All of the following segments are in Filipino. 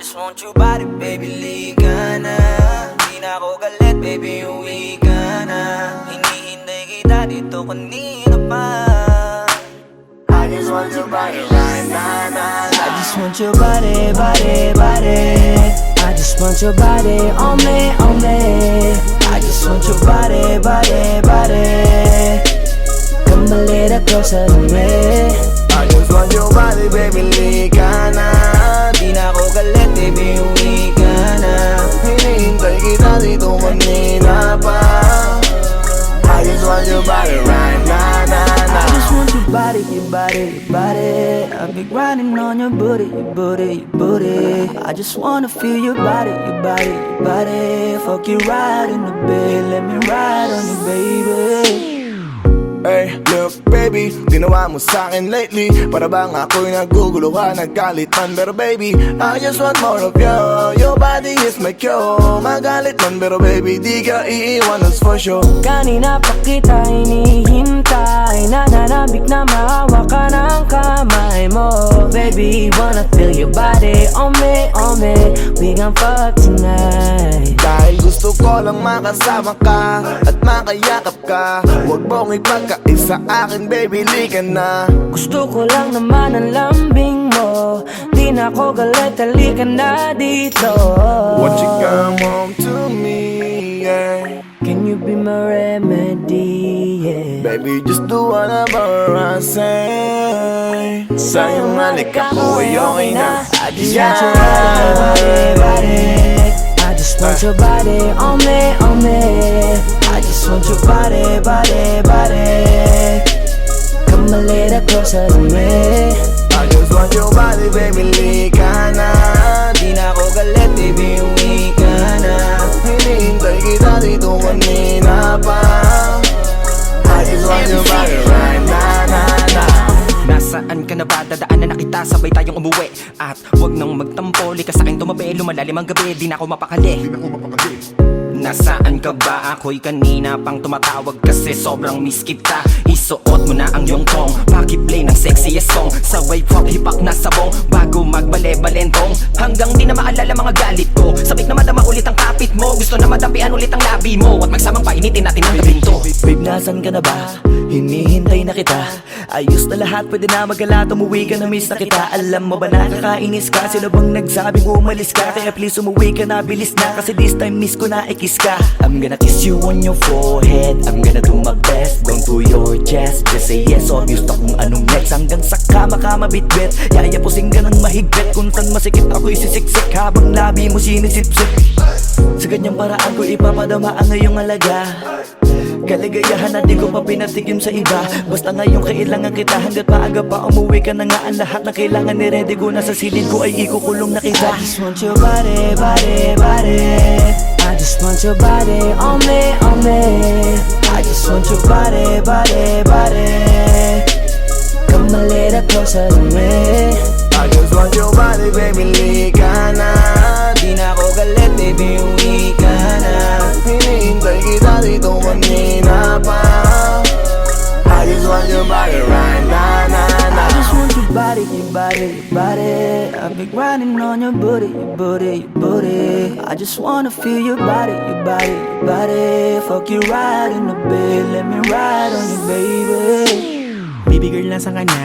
just want your body, baby, liga na. Di na ako galit, baby, uwi ka na. Hinihintay kita dito kanina pa. I just want your body right now. I just want your body, body, body. I just want your body on me, on me. I just want your body, body, body. Come a little closer to me. I just want your body, baby, liga na. Di na ako galit, baby, uwi ka na. Hinihintay kita dito kanina pa. I just want your body right now, I just want your body, your body, your body. I've been grinding on your booty, your booty, your booty. I just wanna feel your body, your body, your body. Fuck you right in the bed, let me ride on you, baby. Hey, look baby, ginawa mo sa'kin lately. Para bang ako'y naguguluhan, nagkalitan. Pero baby, I just want more of you. Your body is my cure. Magalit man pero baby, di ka iiwan, that's for sure. Kanina pa kita hinihintay, nananabik na mahawa ka ng kamay mo. Baby, wanna feel your body on me, on me. We gon' fuck tonight. Dahil gusto ko lang makasama ka at makayakap ka. Huwag mong ipagkaisa akin, baby, liga na. Gusto ko lang naman ang lambing mo. Di na ako galit, halika na dito. Won't you come home to me, yeah. Can you be my remedy, yeah. Baby, just do whatever I say. Sa'yong halik ako ay okay na. I just want your body, body. I just want your body on me, on me. I just want your body, body, body. Come a little closer to me. I just want your body, baby, liga na. Di na ako galit, baby, uwi ka na. Hinihintay kita dito kanina pa. I just want your body right now. Nasaan ka na ba? Dadaanan na kita, sabay tayong umuwi. At wag nang magtampo, likas sa'king tumabi. Lumalalim ang gabi, di na ako mapakali. Nasaan ka ba? Ako'y kanina pang tumatawag kasi sobrang miss kita. Isuot mo na ang iyong tong, pakiplay ng sexiest song. Sa wave hop, hipak na sabong, bago magbale-balentong. Hanggang di na maalala mga galit ko. Sabik na madama ulit ang kapit mo. Gusto na madampian ulit ang labi mo. At magsamang painitin natin ang gabing to. Babe, nasan ka na ba? Hinihintay na kita. Ayos na lahat, pwede na magala. Umuwi ka na, miss na kita. Alam mo ba nakakainis ka? Sino bang nagsabing umalis ka? Kaya please umuwi ka na, bilis na. Kasi this time miss ko na ikis ka. I'm gonna kiss you on your forehead. I'm gonna do my best, down to your chest. Just say yes, obvious na kung anong next. Hanggang sa kama ka mabitbit. Yayapusing ka ng mahigpit. Kung saan masikip ako'y sisiksik habang labi mo sinisipsip. Sa ganyang paraan ko ipapadama ang iyong alaga. Kaligayahan na di ko pa pinatikim sa iba. Basta ngayon kailangan kita. Hanggat maaga pa umuwi ka na nga. Ang lahat na kailangan ni ready ko. Nasa silid ko ay ikukulong na kita. I just want your body, body, body. I just want your body on me, on me. I just want your body, body, body. Come a little closer to me. I just want your body, baby, liga na. Di na ako galit, baby, uwi ka na. Hinihintay kita dito kanina pa. I just want your body right now. I just want your body, your body, your body. I've been grinding on your booty, your booty, your booty. I just wanna feel your body, your body, your body. Fuck you right in the bed, let me ride on you, baby. Baby girl, nasan ka na?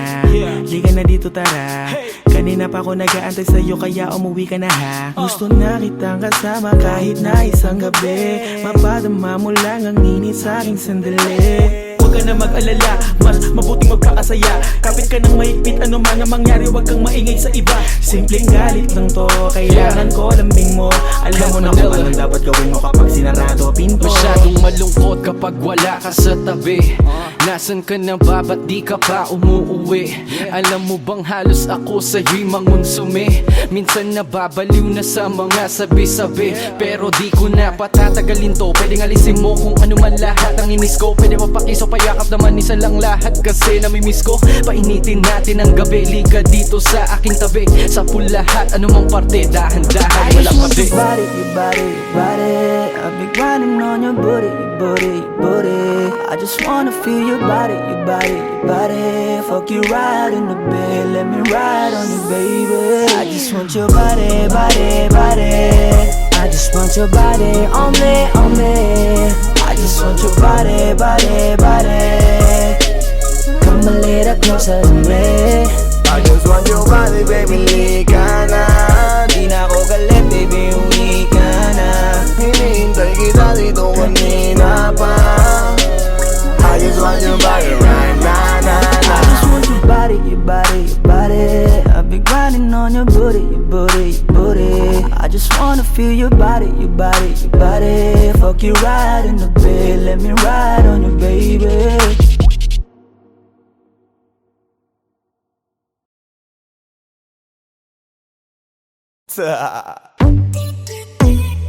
Liga na dito, tara. Kanina pa ako nag-aantay sa'yo, kaya umuwi ka na ha. Gusto na kitang kasama kahit na isang gabi. Mapadama mo lang ang init sa'king sandali. Huwag ka na mag-alala, mas mabuting magpakasaya. Kapit ka ng mahigpit, ano man ang mangyari, huwag kang maingay sa iba. Simpleng galit lang to, kailangan ko lambing mo. Alam mo na kung anong dapat gawin mo kapag sinarado pinto. Masyadong malungkot kapag wala ka sa tabi. Nasaan ka na ba? Ba't di ka pa umuuwi? Alam mo bang halos ako sa'yo'y mangonsume? Minsan nababaliw na sa mga sabi-sabi. Pero di ko na patatagalin to. Pwedeng alisin mo kung ano man lahat ang inis ko. Pwede mapakiso, payakap naman isa lang lahat. Kasi namimiss ko. Painitin natin ang gabi. Liga dito sa aking tabi. Sa pool lahat, anumang parte. Dahan-dahan, walang I just want pabi. your body, your body, your body. I've been grinding on your booty, your booty, your booty. I I just wanna feel your body, your body, your body. Fuck you right in the bed, let me ride on you, baby. I just want your body, body, body. I just want your body on me, on me. I just want your body, body, body. Come a little closer to me. I just want your body, baby, lika na. Di na ako galit, baby, uwi ka na. Hinihintay kita dito kanina pa. I just want your body right now, na, na. I just want your body, your body, your body. I've been grinding on your booty, your booty, your booty. I just wanna feel your body, your body, your body. Fuck you right in the bed, let me ride on you, baby.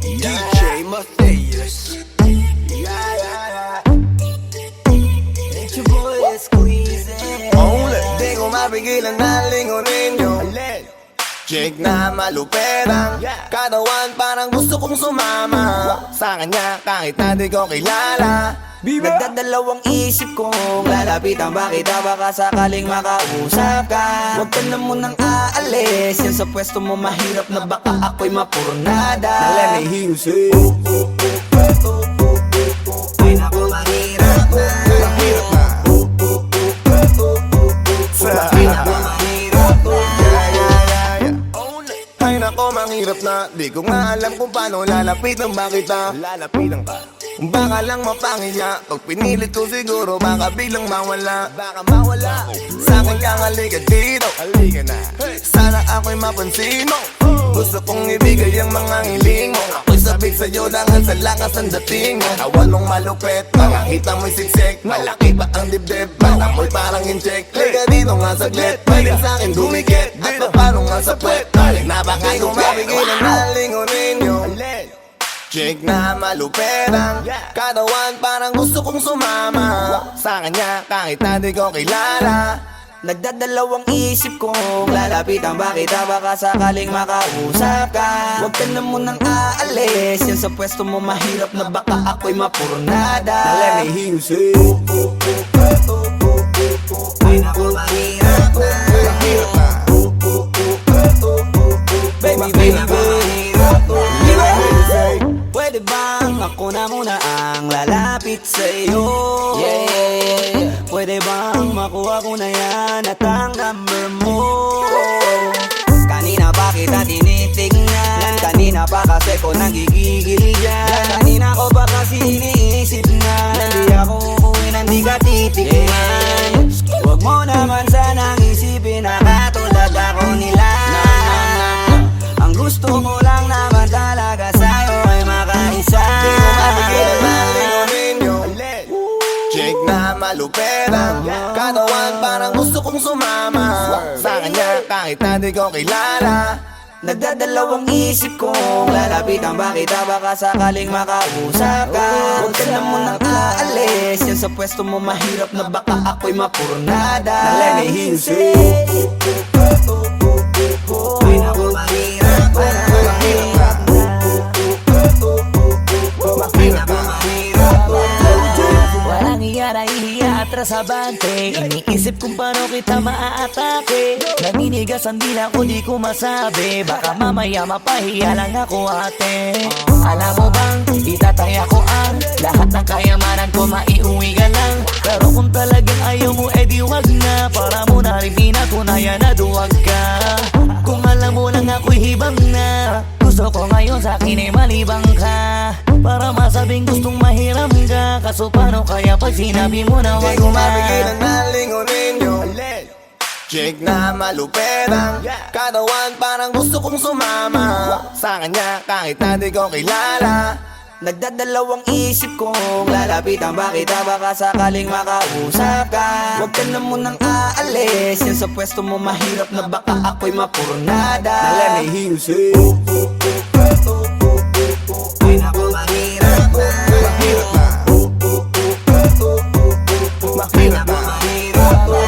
DJ Matthias. It's your boy, Squeezy. Only di ko mapigilan na lingunin yung chick na maluperang katawan, parang gusto kong sumama sa kanya kahit na di ko kilala. Nagdadalawang isip kong lalapitan ba kita, baka sakaling makausap ka. Huwag ka na munang aalis, yan sa pwesto mo mahirap na baka ako'y mapurnada. Let me hear you say Ay naku, mahirap na. mahirap na. Ay naku, mahirap na. Ay nako, mahirap na. Di ko nga alam kung paano lalapitan ba kita. Lalapitan ka, baka lang mapangiya. Pag pinilit ko siguro baka biglang mawala. Baka mawala. Sa akin kang halika dito, halika na. Sana ako'y mapansin mo. Gusto kong ibigay ang mga hiling mo. Ako'y sabik sa'yo dahil sa lakas ng dating mo. Awan mong malupit, makakita mo'y siksik. Malaki ba ang dibdib, mata mo'y parang incheck. Liga dito nga saglit, pwede sa'kin dumikit. At paano nga sa puwet, na baka di ko mapigilan na lingunin yung chick na maluperang katawan, parang gusto kong sumama sa kanya kahit na di ko kilala. Nagdadalawang isip kong lalapitan ba kita, baka sakaling makausap ka. Huwag ka na munang aalis, yan sa pwesto mo mahirap na baka ako'y mapurnada. Let me hear you say Ay naku, mahirap na. mahirap na. Baby, baby, mahirap na. Pwede bang ako na muna ang lalapit sa'yo? Pwede bang makuha ko na yan at ang number mo? Kanina pa kita tinitignan, kanina pa kasi ko nagigigil dyan. Kanina ko pa kasi iniisip na hindi ako uuwi nang di ka titignan. Huwag mo naman sanang isipin na katulad ako nila. Ang gusto ko lang naman talaga sa'yo ay makaisa. Di ko mapigilan na lingunin yung chick na maluperang katawan, parang gusto kong sumama sa kanya kahit na di ko kilala. Nagdadalawang isip kong lalapitan ba kita, baka sakaling makausap ka. Huwag ka na munang aalis, yan sa pwesto mo mahirap na baka ako'y mapurnada. Let me hear you say Ay naku, mahirap na. mahirap na. Mahirap na. Walang iya na ihiya atras abante. Iniisip kung paano kita maaatake. Naninigas ang dila ko, di ko masabi. Baka mamaya mapahiya lang ako, ate. Alam mo bang, itatay ako ang lahat ng kayamanan ko, maiuwi ka lang. Pero kung talagang ayaw mo, edi wag na. Para mo na rin pinatunayan na duwag ka. Kung alam mo lang ako'y hibang na. Gusto ko ngayon sa akin ay malibang ka. Para masabing gustong mahiram ka. Kaso paano kaya pag sinabi mo na Di wag ko na? mapigilan na lingunin yung chick na maluperang katawan, parang gusto kong sumama sa kanya kahit na di ko kilala. Nagdadalawang isip kong lalapitan ba kita, baka sakaling makausap ka. Huwag ka na munang aalis, yan sa pwesto mo mahirap na baka ako'y mapurnada. Let me hear you say Ay naku, mahirap na. mahirap na. Mahirap na. Mahirap na.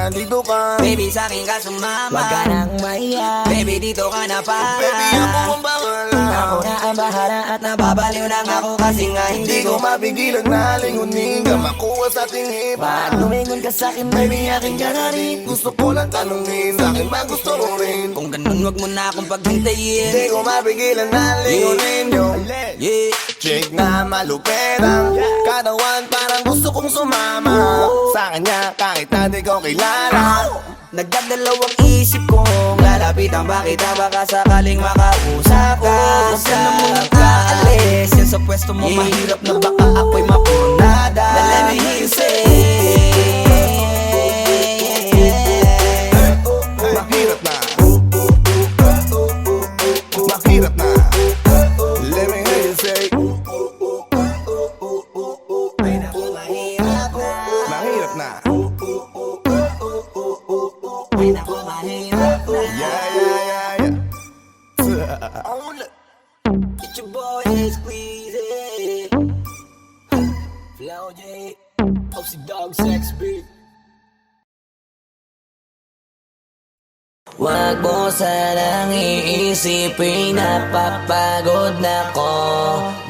Dito ka, Baby, sa akin ka sumama. Huwag ka nang maiya. Baby, dito nandito ka na para. Baby, ako ang bahala. Ako na ang bahala at nababaliw lang ako kasi nga Hindi ko mapigilan na lingunin ka makuha sa tingin. Pag lumingon ka sa'kin, Baby, aking ka na rin. Gusto ko lang tanungin, sa'kin ba gusto mo rin? kung ganun wag mo na akong paghintayin. Hindi ko mapigilan na lingunin yung Yeah. chick na malupetang katawan, parang gusto kong sumama sa kanya kahit na di ko kilala. Nagdadalawang isip kong lalapitan ba kita baka sakaling makausap ka. Huwag ka na muna kaalis, yan sa pwesto mo mahirap na baka ako'y mapunada. Now let me hear you say Mahirap na, mahirap na. Let me hear you say mahirap na. Yeah, yeah, yeah, yeah. Get your boy squeezy Flow J Opsy Dog Sex Beat. Wag mo sanang iisipin napapagod na ko.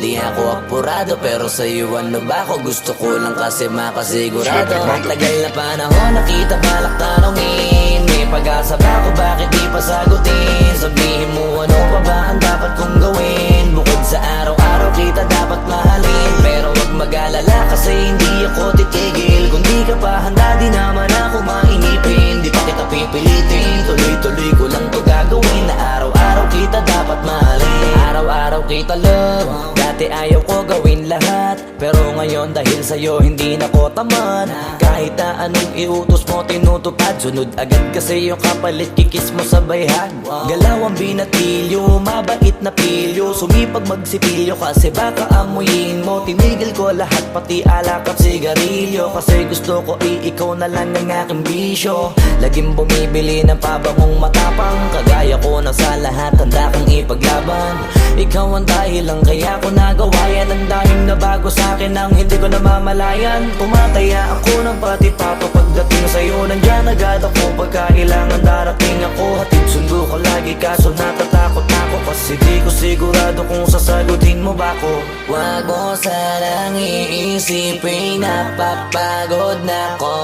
Di ako apurado pero sa'yo ano ba ako? Gusto ko lang kasi makasigurado. Matagal na panahon nakita balak tanongin. May pag-asa ba ako bakit di pa sagutin? Sabihin mo ano pa ba ang dapat kong gawin? Bukod sa araw-araw kita dapat mahalin. Pero wag mag-alala kasi hindi ako titigil. Kung di ka pa handa di naman ako mainipin. Di pa kita pipilitin, tuloy-tuloy ko lang to gagawin. Na araw-araw kita dapat mahalin. Araw-araw kita love. Dati ayaw ko gawin lahat, pero ngayon dahil sa'yo hindi na ko tamad. Kahit na anong iutos mo tinutupad, sunod agad kasi yung kapalit kikis mo sa bayhan. Galaw ang binatilyo, mabait na pilyo. Sumipag magsipilyo kasi baka amuyin mo. Tinigil ko lahat pati alak at sigarilyo, kasi gusto ko ikaw na lang ang aking bisyo. Laging bumibili ng pabangong matapang, kagaya ko na sa lahat handa kang ipaglaban. Ikaw ang dahilan kaya ko nagawa yan. Ang daming nabago sa'kin ang hindi ko namamalayan. Tumataya ako ng pati pato pagdating sa'yo. Nandyan agad ako pagkailangan darating ako. Hatid sundo ko lagi kaso natatakot ako, kasi di ko sigurado kung sasagutin mo ba ko. Wag mo sanang iisipin napapagod na ko.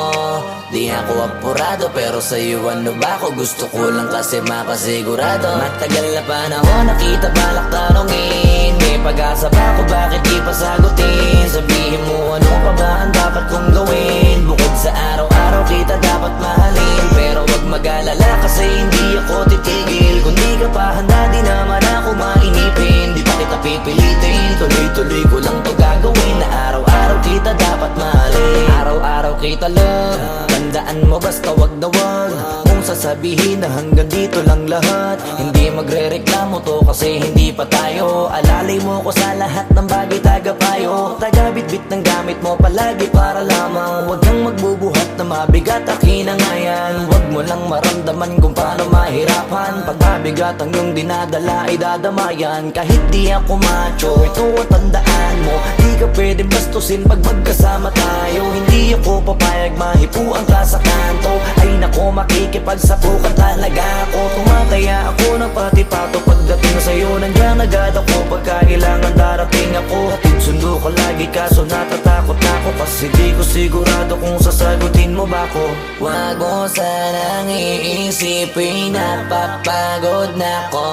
Di ako apurado pero sa'yo ano ba ako? Gusto ko lang kasi makasigurado. Matagal na panahon nakita balak tanongin. May pag-asa ba ako bakit di pa sagutin? Sabihin mo ano pa ba ang dapat kong gawin? Bukod sa araw-araw kita dapat mahalin. Pero wag mag-alala kasi hindi ako titigil. Kung di ka pa handa di naman ako mainipin. Di pa kita pipilitin, tuloy-tuloy ko lang to gagawin. Na araw-araw kita dapat mahalin. Araw-araw kita love. Tandaan mo basta wag na wag mong sasabihin na hanggang dito lang lahat. Hindi magre-reklamo to kasi hindi pa tayo. Alalay mo ko sa lahat ng bagay tagapayo. Taga-bitbit ng gamit mo palagi para lamang. Wag kang magbubuhat na mabigat akin ang ayan. Wag mo lang maramdaman kung paano mahirapan. Pag mabigat ang iyong dinadala ay dadamayan. Kahit di ako macho, ito ang tandaan mo. Di ka pwede bastusin pag magkasama tayo. Hindi ako papayag mahipuan ka sa kanto. Ay nako makikipagsapukan talaga ako. Tumataya ako ng pati pato pagdating sa'yo. Nandiyan agad ako pagkailangan darating ako. Hatid sundo ko lagi kaso natatakot na ako, kasi di ko sigurado kung sasagutin mo ba ko. Wag mo sanang iisipin napapagod na ko.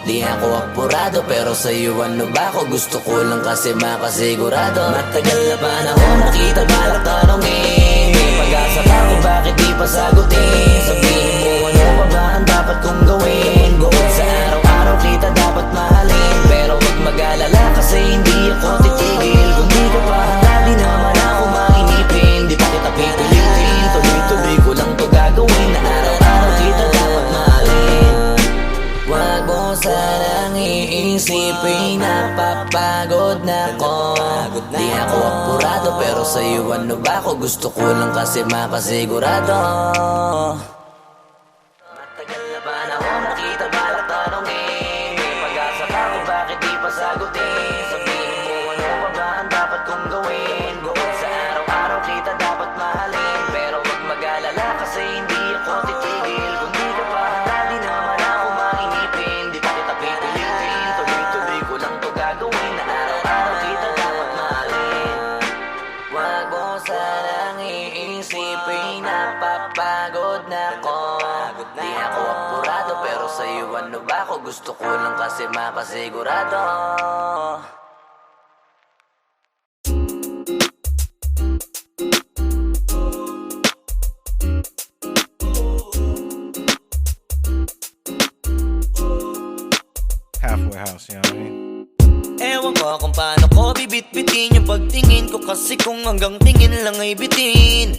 Di ako apurado pero sa'yo ano ba ako? Gusto ko lang kasi makasigurado. Matagal na panahon nakita balak tanongin. May pag-asa ba ako bakit di pa sagutin? Sabihin mo ano pa ba ang dapat kong gawin? Bukod sa araw-araw kita dapat mahalin. Pero wag mag-alala kasi hindi ako titigil. Kung di ka pa handa di naman ako mainipin. Di pa kita pipilitin, tuloy-tuloy ko lang to gagawin. Na araw-araw kita dapat mahalin. Wag mo sanang iisipin napapagod na ko. Di ako apurado pero sa'yo ano ba ako? Gusto ko lang kasi makasigurado. Matagal na panahon nakita balak tanongin. May pag-asa ba ako bakit di pa sagutin? Sabihin mo ano pa ba ang dapat kong gawin? Bukod sa araw-araw kita dapat mahalin. Pero wag mag-alala kasi hindi ako titigil. Kung di ka pa handa di naman ako mainipin. Pero sa'yo ano ba ako, gusto ko lang kasi makasigurado. Halfway house, you know what I mean? Ewan ko kung paano ko bibit-bitin yung pagtingin ko, kasi kung hanggang tingin lang ay bitin.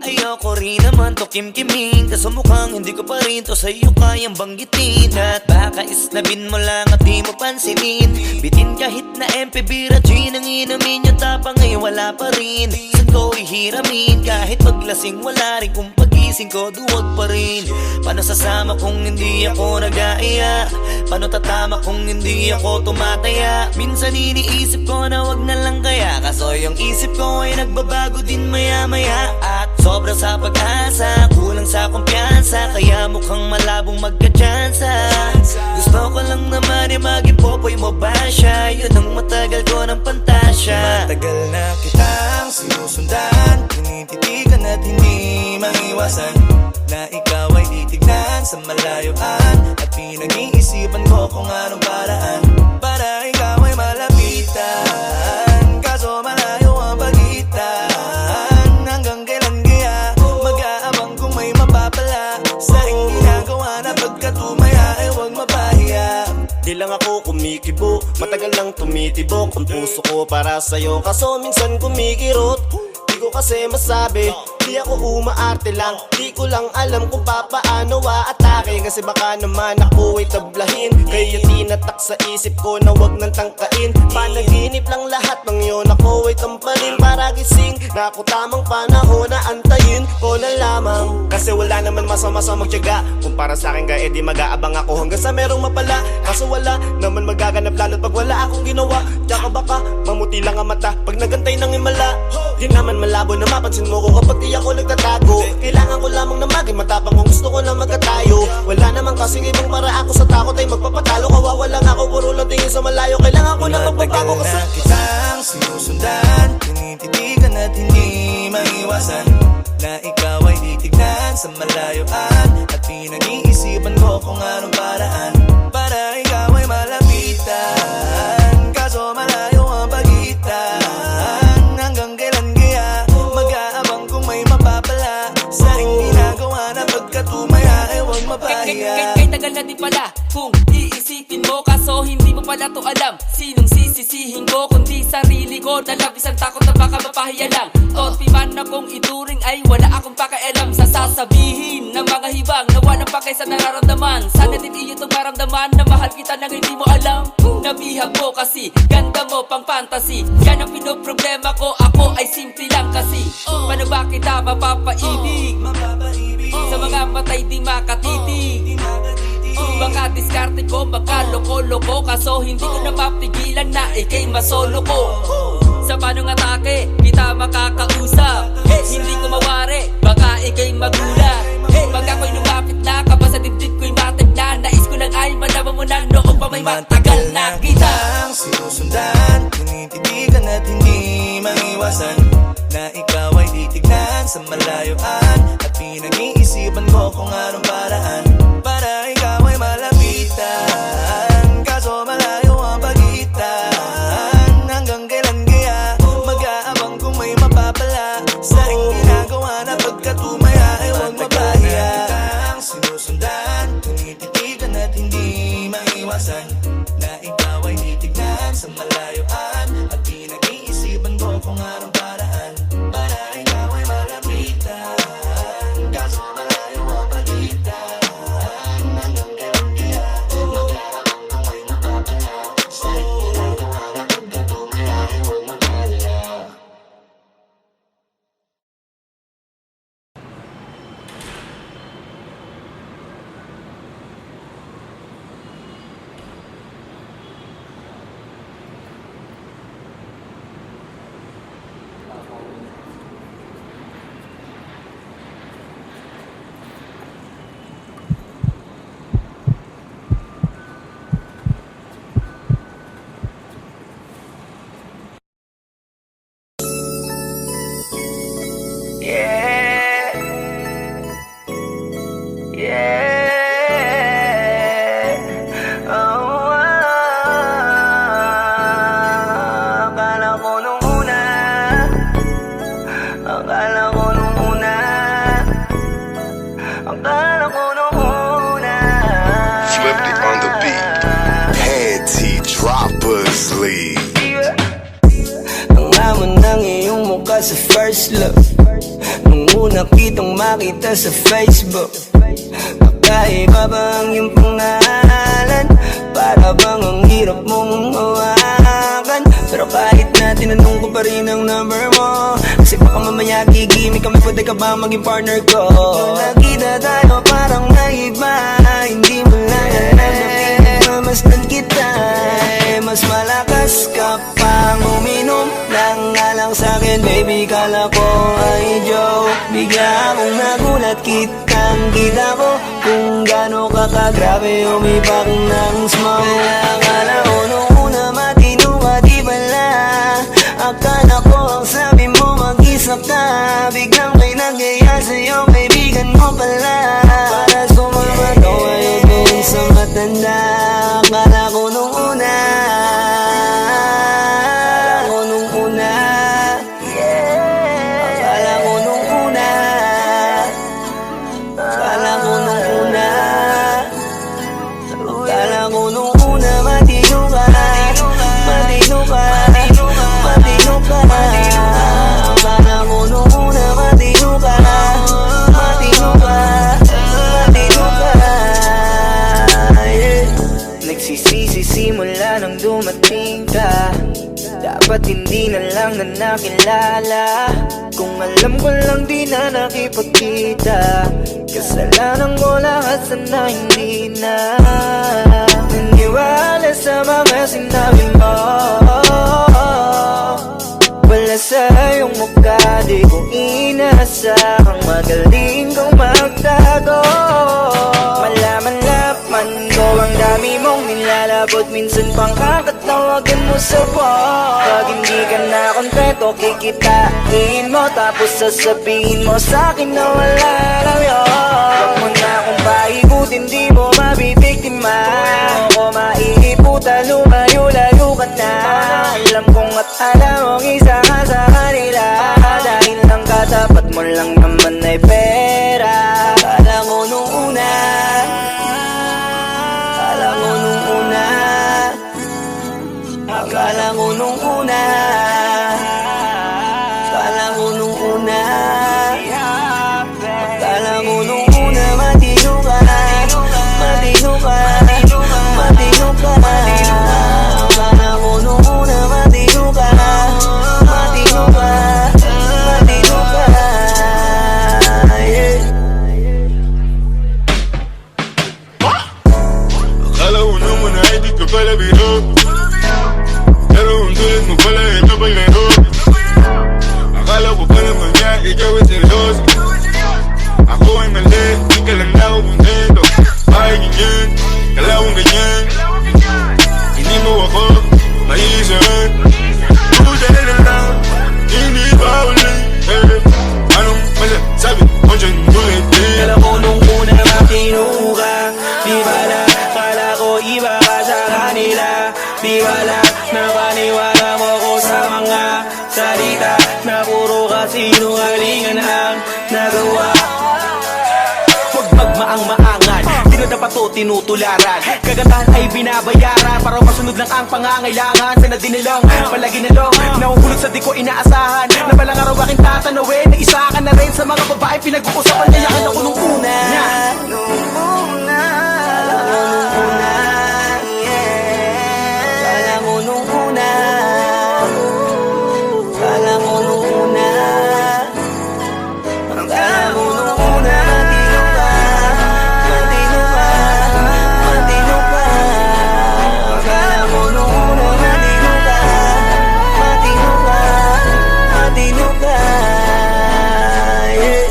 Ayoko rin naman to kim-kimin, kaso mukhang hindi ko pa rin to sa'yo kayang banggitin. At baka isnabin mo lang at di mo pansinin. Bitin kahit na MP, bira, gin ang inumin. Yung tapang ay wala pa rin. Saan ko ihiramin? Kahit paglasing wala rin. Kung pagising ko duwag pa rin. Paano sasama kung hindi ako nag-aaya? Paano tatama kung hindi ako tumataya? Minsan iniisip ko na wag na lang kaya, kaso yung isip ko ay nagbabago din maya-maya. At sobra sa pag-asa, kulang sa kumpiyansa, kaya mukhang malabong magka-tsansa. Gusto ko lang naman ay maging popoy mo ba siya? Yun ang matagal ko ng pantasya. Matagal na kitang sinusundan, tinititigan at hindi maiwasan na ikaw ay titignan sa malayuan. At pinag-iisipan ko kung anong paraan para ikaw ay malapitan. Kaso malayo ang pagitan. Hanggang kailan kaya mag-aabang kung may mapapala sa iyong ginagawa na pagkatumaya ay huwag mapahiya. Di lang ako kumikibo, matagal lang tumitibok ang puso ko para sa'yo, kaso minsan kumikirot. Di ko kasi masabi, di ako umaarte lang, di ko lang alam kung papaano atake. Kasi baka naman ako ay tablahin, kaya tinatak sa isip ko na wag nang tangkain. Panaginip lang lahat ng yun, ako ay tampalin para gising na ako tamang panahon na antayin ko na lamang. Kasi wala naman masama sa magtiyaga, kung para sa akin kaya di mag-aabang ako hanggang sa merong mapala. Kaso wala naman magaganap lalo't pag wala akong ginawa. Tsaka baka mamuti lang ang mata pag nagantay ng himala. Di naman malabo na mapansin mo ko kapag di ako nagtatago. Kailangan ko lamang na maging matapang kung gusto ko na magkatayo. Wala naman kasing ibang para ako sa takot ay magpapatalo. Kawawa lang ako, puro lang tingin sa malayo. Kailangan ko na magbabago kasi na kitang sinusundan, tinititigan at hindi maiwasan na ikaw ay titignan sa malayuan. At pinag-iisipan ko kung anong paraan para ikaw ay malapitan. Kaso malayo ang pagitan. Hanggang kailan kaya mag-aabang kung may mapapala sa iyong ginagawa na pagkatumaya ay huwag mapahiya. Kay tagal na di pala kung iisipin mo, kaso hindi mo pala to alam. Sinong sisisihin ko kundi sarili ko, na labis ang takot na baka mapahiya lang. Tonti man akong ituring ay wala akong pakialam sa sasabihin ng mga hibang na walang pakay sa nararamdaman. Sana din iyo itong maramdaman na mahal kita nang hindi mo alam. Nabihag mo kasi, ganda mo pang fantasy. Yan ang pinoproblema ko, ako ay simple lang kasi. Paano ba kita mapapaibig sa mga matay di makatitig? Baka diskarte ko, baka loko-loko, kaso hindi ko napapigilan na ikay masolo ko. Sa panong atake, kita makakausap. Hindi ko mawari, baka ikay magulat. Pag ako'y lumapit na, kapag sa dibdib ko'y matig na, nais ko lang ay malaman mo na noong pa may matagal na kita. Sinusundan, tinititigan at hindi maiwasan na ikaw ay titignan sa malayuan. At pinag-iisipan ko kung anong paraan para ikaw ay malapitan. Kaso malayo ang pagitan. Hanggang kailan kaya mag-aabang kung may mapapala sa iyong ginagawa na pagkatumaya ay huwag mapahiya. Sinusundan, tinititigan at hindi maiwasan na ikaw ay titignan sa malayuan. At pinag-iisipan ko kung anong paraan para ikaw ay malapitan. Kaso malayo ang pagitan. Hanggang kailan kaya mag-aabang kung may mapapala sa iyong ginagawa na pagkatumaya ay huwag mapahiya. Sleep. Ang amon ng iyong mukha sa first love Nung una kitang makita sa Facebook Kakaiba ba ang iyong pangalan? Para bang ang hirap mong hawakan? Pero kahit na tinanong ko pa rin ang number mo Kasi baka mamaya gigimik kami, pwede ka ba maging partner ko? Nung nakita tayo parang naiba Hindi mo lang alam na pinagmamasdan kita Mas malakas ka pang uminom Nang alang sa'kin baby kala ko ay joke Bigla akong nagulat kitang-kita ko Kung gaano ka kagrabe umipak ng smoke Akala ko nung una matino ka di pala Akala ko ang sabi mo mag-isa ka Biglang may nagaya sa'yo kaibigan mo pala Para sumama daw ayaw doon sa matanda Akala ko nung una simula nang dumating ka Dapat hindi na lang na nakilala Kung alam ko lang di na nakipagkita Kasalanan ko lahat sana hindi na Naniwala sa mga sinabi mo Wala sa iyong mukha di ko inasahang magaling kang magtago Malaman-laman ko ang dami mong nilalabot Minsan pang kakatawagan mo sa phone Pag hindi ka na kontento kikitain mo Tapos sasabihin mo sa'kin na wala lang yun Huwag mo na akong paikutin di mo mabibiktima Huwag mo maiiputan lumayo-layo ka na Alam kong at alam mong isa ka sa kanila Dahil lang katapat mo lang naman ay pera Akala ko nung una Akala ko nung una Akala ko nung una Akala ko nung una Akala ko nung una matino ka Matino ka Matino ka Akala ko nung una matino ka Matino ka Matino ka yeah. Akala ko naman ay di ka pala biro Pero ang tulad mo pala ito paglaro Akala ko pa naman niya ikaw ay seryoso Ako ay mali, di ka lang na kumontento Bakit ganyan, kalawang ganyan Hindi mo ako maiisahan Puta na lang, hindi pa ulit Anong masasabi mo dyan ulit Kala ko nung una matino ka Di bala, kala ko iba ka sa kanila Di bala, napaniwala mo ko sa mga salita Na puro kasinungalingan ang nagawa Huwag magmaang-maangan, di na dapat to tinutularan Kagandahan ay binabayaran para masunod lang ang pangangailangan Sana dinilang, palagi na lang Nahuhulog sa di ko inaasahan Na balang araw aking tatanawin Na isa ka na rin sa mga babae pinag-uusapan Kaya ka na ko nung una Nung una Akala ko nung una yeah. Akala ko nung una Akala ko nung una Akala ko nung una Matino ka Matino ka Akala ko nung una matino ka Matino ka Matino ka yeah.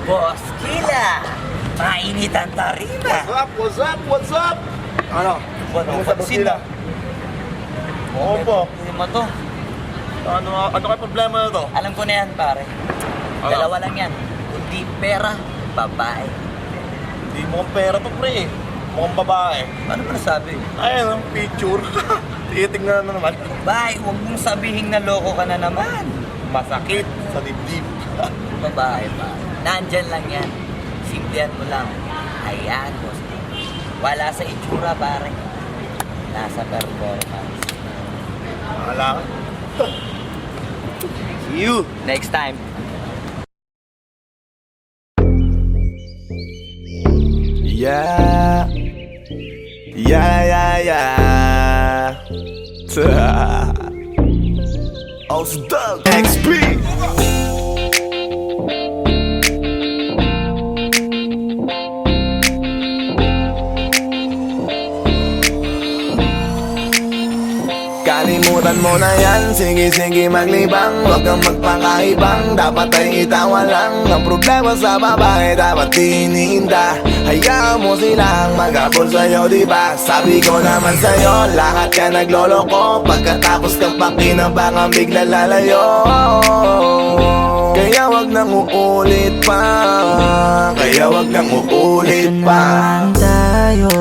Boss Kila, mainit ang tarima. What's up? What's up? What's up? Ano? Kumusta po sila? Oo po. Hindi mo to. Ano kayo problema na to? Alam ko na yan, pare. Dalawa lang yan. Kundi pera, babae. Hindi mukhang pera to, pre. Mukhang babae. Ano ba nasabi? Ayun, picture. Titingnan na naman. Babae, huwag mong sabihin na loko ka na naman. Masakit sa dibdib. Babae pa. Nandyan lang yan. Simplihan mo lang. Ayan, boss. Wala sa itsura, pare. Nasa performance. Wala ka. See you. Next time. Yeah. Yeah. Ausdog XP. Kalimutan mo na yan, sige maglibang. Huwag kang magpakaibang, dapat ay itawa lang. Ang problema sa babae, dapat tinihinda. Hayaan mo silang maghabol sa'yo, diba? Sabi ko naman sa'yo, lahat ka nagloloko. Pagkatapos kang pakinabangan, bigla lalayo. Kaya wag nang uulit pa. Kaya wag nang uulit pa. Tayo,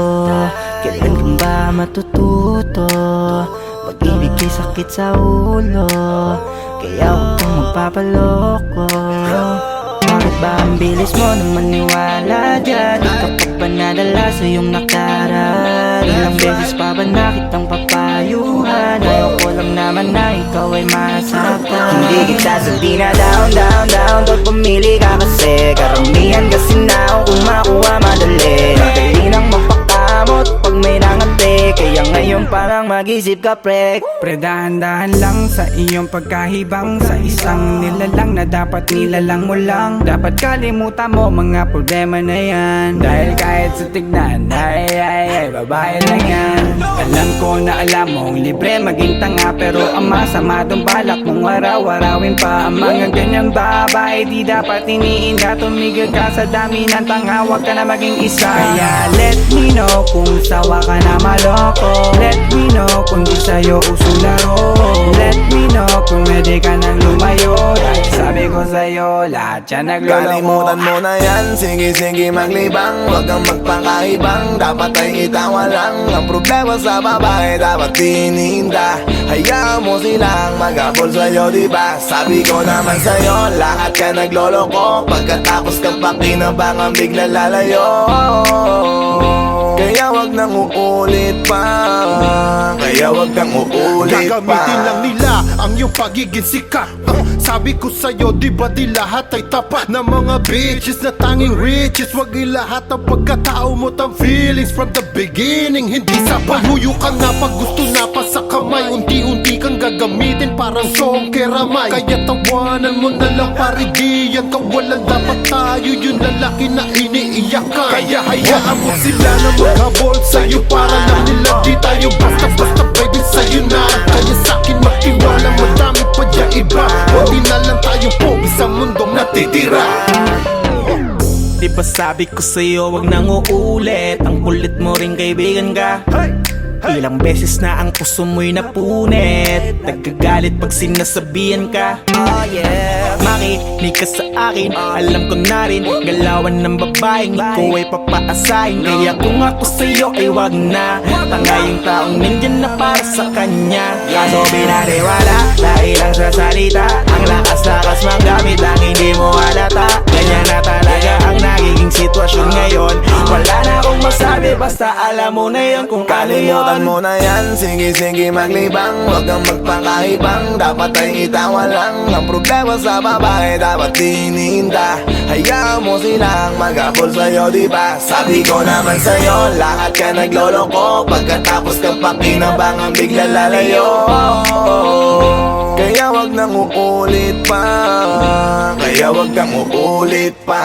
kailan kang ba matututo? Pag-ibig ay sakit sa ulo, kaya huwag kang magpapaloko. Bakit ba ang bilis mo na maniwala dyan? Di ka pa ba nadala sa iyong nakaraan? Ilang beses pa ba na kitang papayuhan? Ayaw ko lang naman na ikaw ay masaktan. Hindi kita sabi na down Pag pumili ka kasi karamihan kasi na kung makuha madali. Madali nang mapakamot pag may nangante. Kaya ngayon parang mag-isip ka, pre. Pre, dahan-dahan lang sa iyong pagkahibang. Sa isang nilalang na dapat nilalang mo lang. Dapat kalimutan mo mga problema na yan. Dahil kahit sa tignan, ay, babae lang yan. Alam ko na alam mong libre maging tanga, pero ang masama dong balak mong araw-arawin pa. Ang mga ganyang babae di dapat iniinda. Tumigil ka sa dami ng tanga, wag ka na maging isa. Kaya let me know kung sawa ka na maloko. Let me know kung di sa'yo uso laro. Let me know kung pwede ka nang lumayo. Dahil sabi ko sa'yo, lahat yan nagloloko. Kalimutan mo na yan, sige maglibang. Huwag kang magpakaibang, dapat ay itawa lang. Ang problema sa babae, dapat tinihinda. Hayaan mo silang maghabol sa'yo, diba? Sabi ko naman sa'yo, lahat ka nagloloko. Pagkatapos kang pakinabangan, bigla lalayo. Kaya wag nang uulit pa. Kaya wag nang uulit pa. Gagamitin lang nila ang iyong pagiging sikat. Sabi ko sa'yo, di ba di lahat ay tapat na mga bitches na tanging riches. Wag ilahat ang pagkatao mo tang feelings from the beginning. Hindi sapat. Huyo ka nga pag gusto na pa sa kamay. Unti-unti kang gagamitin parang song keramay. Kaya tawanan mo na lang paridiyan. Kawalan dapat tayo yung lalaki na iniiyakan. Kaya hayaan mo sila na maghabol sa'yo. Para lang nila di tayo basta-basta baby sa'yo na. Kaya sa'kin magtiwala, madami pa dyan iba. Hindi na lang tayo pogi sa mundong natitira. Di ba sabi ko sa'yo, wag nang uulit. Ang kulit mo rin kaibigan ka. Ilang beses na ang puso mo'y napunit. Nagkagalit pag sinasabihan ka. Oh yeah. Makinig ka sa akin, alam ko na rin galawan ng babaeng ikaw ay papaasahin. Kaya kung ako sa'yo ay wag na. Tanga yung taong nandyan na para sa kanya. Kaso binariwala dahil lang sa salita. Ang lakas-lakas mang gamit lang hindi mo halata. Ganyan na talaga ang nagiging sitwasyon ngayon. Wala na akong masabi, basta alam mo na yun kung ano yun. Kalimutan mo na yan, sige maglibang. Huwag kang magpakaibang, dapat ay itawa lang. Ang problema sa babae, dapat tinihinda. Hayaan mo silang maghabol sa'yo, diba? Sabi ko naman sa'yo, lahat ka nagloloko. Pagkatapos kang pakinabangan, bigla lalayo. Kaya wag nang uulit pa. Kaya wag nang uulit pa.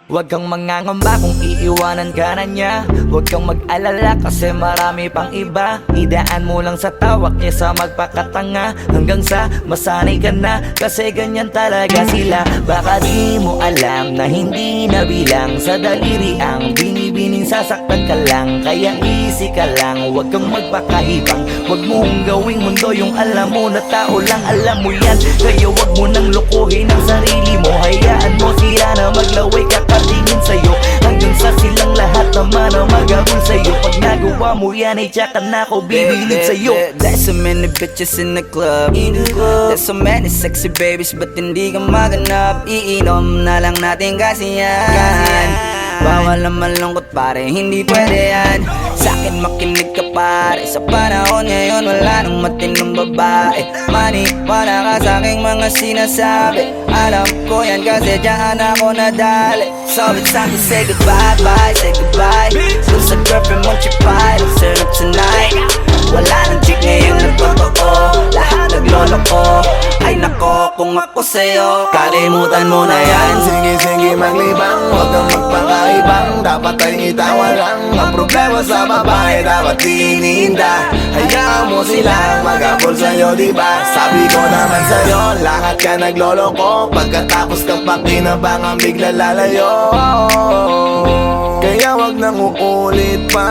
Huwag kang mangangamba kung iiwanan ka na niya. Huwag kang mag-alala kasi marami pang iba. Idaan mo lang sa tawag kesa magpakatanga, hanggang sa masanay ka na, kasi ganyan talaga sila. Baka di mo alam na hindi nabilang sa daliri ang binibining sasaktan ka lang. Kaya easy ka lang, huwag kang magpakaibang. Huwag mong gawing mundo yung alam mo na tao lang alam mo yan. Kaya huwag mo nang lokohin ang sarili mo. Hayaan mo sila na maglaway kakatingin sa'yo, hanggang sa silang lahat naman ang magagol sa'yo. Pag nagawa mo yan ay tsaka na ako bibilid sa'yo. There's so many bitches in the club. There's so many sexy babies, but hindi ka maganap. Iinom na lang natin kasi yan. Bawal na malungkot pare, hindi pwede yan. Sa'kin makinig ka pare, sa panahon ngayon wala nang matinong babae. Maniwala ka sa'king mga sinasabi, alam ko yan kasi dyan ako nadali. So it's time to say goodbye, bye, say goodbye. Dun sa girlfriend mo chipay, turn up tonight. Wala nang chick ngayon na totoo, lahat naglolo ko. Ay nako, kung ako sa'yo, kalimutan mo na yan. Sige maglibang, huwag kang magpakaibang. Dapat ay itawa lang ang problema sa babae, dapat tininda. Hayaan mo silang mag-abol sa'yo, diba? Sabi ko naman sa'yo, lahat ka nagloloko. Pagkatapos kang pakinabangan, bigla lalayo. Kaya wag nang uulit pa,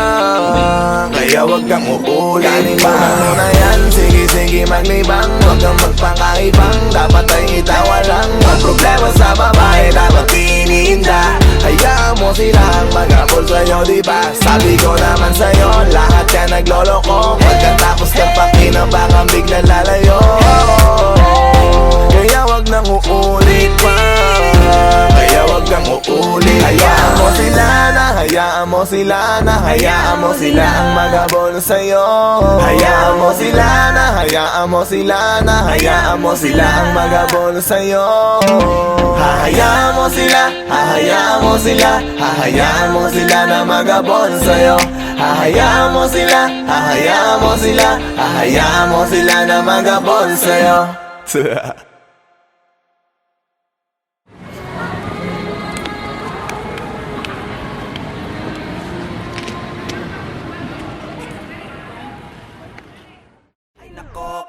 kaya wag kang uulit pa. Mo na yan, sige maglibang, huwag kang magpakaibang. Dapat ay itawa lang ang problema sa babae, dapat tininda. Hayaan mo silang mag-abol sa'yo, diba? Sabi ko naman sa'yo, lahat ka nagloloko. Pagkatapos kang pakinabangan, bigla lalayo. Kaya wag nang uulit pa, kaya wag kang uulit. Hayaan mo sila na, hayaan mo sila na, hayaan mo sila ang mag-abol sa'yo. Hayaan mo sila na, hayaan mo sila na, hayaan mo sila ang mag-abol sa'yo. Hahayaan mo sila, hahayaan mo sila, hahayaan mo sila na mag-abol sa'yo. Hahayaan mo sila, hahayaan mo sila, hahayaan mo sila na mag-abol sa'yo.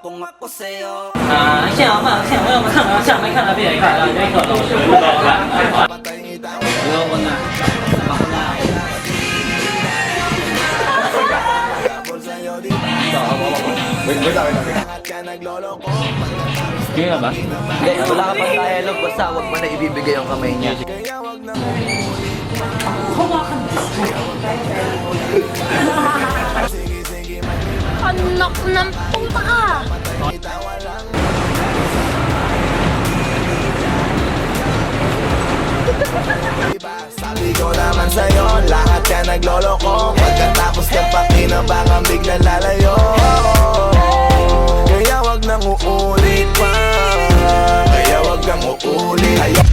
Kung ako sa'yo, 像没看到别人看到，没可能。 Sige na ba? Hindi, wala ka pang dialogue, basta huwag mo na ibibigay yung kamay niya. Anak ng puta ka! Sabi ko naman sa'yo, lahat ka nagloloko. Pagkatapos kang pakinabangan, bigla lalayo. Kaya wag nang uulit pa, kaya wag kang uulit.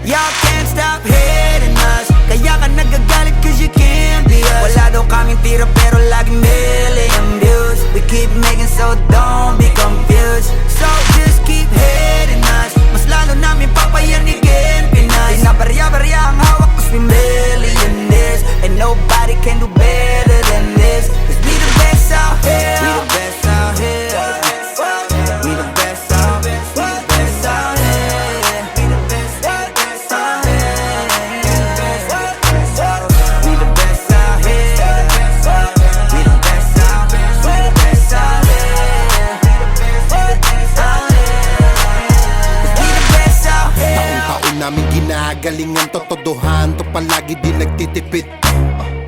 y'all can't stop hating us. Kaya ka nagagalit cause you can't be us. Wala daw kaming tira pero laging million views. We keep making so don't be confused. So just keep hating us. Mas lalo namin papayanigin Pinas. Inabarya-barya ang hawak cause we millionaires. And nobody can do better than this. Cause we the best out here. We the best out here. We the best out here. We the best out here. We the best out here. We the best out here. We the best out here. We the best out here. We the best out here. Taon-taon namin ginagalingan, totodohan to palagi di nagtitipid.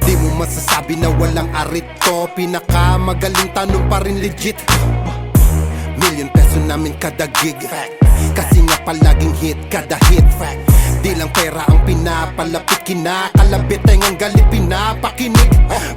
Di mo masasabi na walang arit to, pinakamagaling tanong pa rin legit. Million peso namin kada gig, kasi nga palaging hit kada hit. Di lang pera ang pinapalapit, kinakalabit ay ang galit pinapakinig.